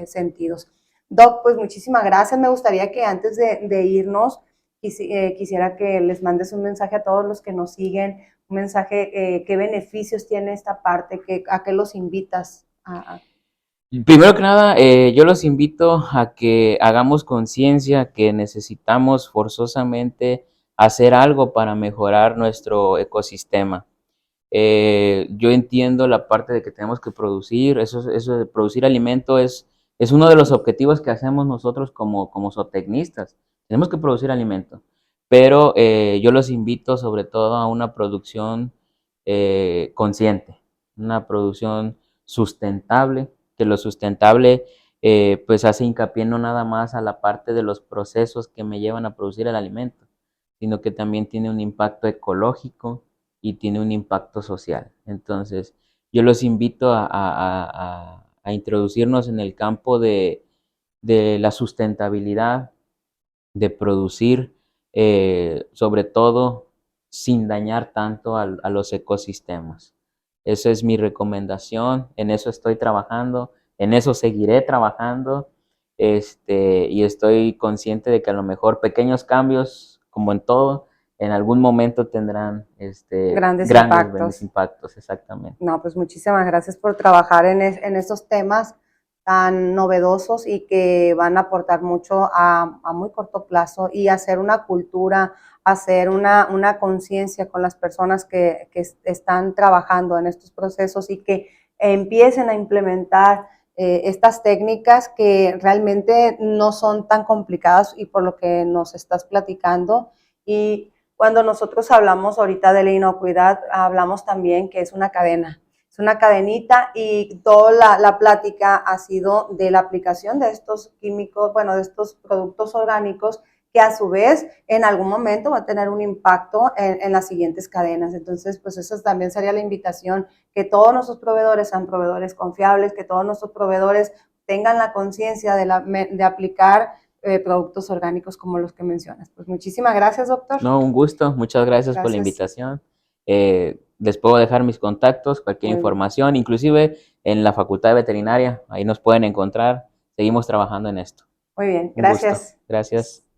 sentidos. Doc, pues muchísimas gracias. Me gustaría que antes de irnos, quisiera que les mandes un mensaje a todos los que nos siguen, un mensaje, qué beneficios tiene esta parte, a qué los invitas a. Primero que nada, yo los invito a que hagamos conciencia que necesitamos forzosamente hacer algo para mejorar nuestro ecosistema. Yo entiendo la parte de que tenemos que producir, eso de producir alimento es uno de los objetivos que hacemos nosotros como zootecnistas. Tenemos que producir alimento, pero yo los invito sobre todo a una producción consciente, una producción sustentable, que lo sustentable pues hace hincapié no nada más a la parte de los procesos que me llevan a producir el alimento, sino que también tiene un impacto ecológico y tiene un impacto social. Entonces, yo los invito a introducirnos en el campo de la sustentabilidad, de producir, sobre todo sin dañar tanto a los ecosistemas. Esa es mi recomendación, en eso estoy trabajando, en eso seguiré trabajando, y estoy consciente de que a lo mejor pequeños cambios, como en todo, en algún momento tendrán Grandes grandes impactos. impactos, exactamente. No, pues muchísimas gracias por trabajar en estos temas tan novedosos y que van a aportar mucho a muy corto plazo y hacer una cultura, hacer una conciencia con las personas que están trabajando en estos procesos y que empiecen a implementar estas técnicas que realmente no son tan complicadas y por lo que nos estás platicando. Y Cuando nosotros hablamos ahorita de la inocuidad, hablamos también que es una cadena. Es una cadenita y toda la plática ha sido de la aplicación de estos químicos, bueno, de estos productos orgánicos que a su vez en algún momento va a tener un impacto en las siguientes cadenas. Entonces, pues eso también sería la invitación, que todos nuestros proveedores sean proveedores confiables, que todos nuestros proveedores tengan la conciencia de aplicar productos orgánicos como los que mencionas. Pues muchísimas gracias, doctor. No, un gusto. Muchas gracias por la Gracias. invitación. Les puedo dejar mis contactos, cualquier Muy bien. información, inclusive en la Facultad de Veterinaria. Ahí nos pueden encontrar. Seguimos trabajando en esto. Muy bien, Un gusto. gracias. Gracias.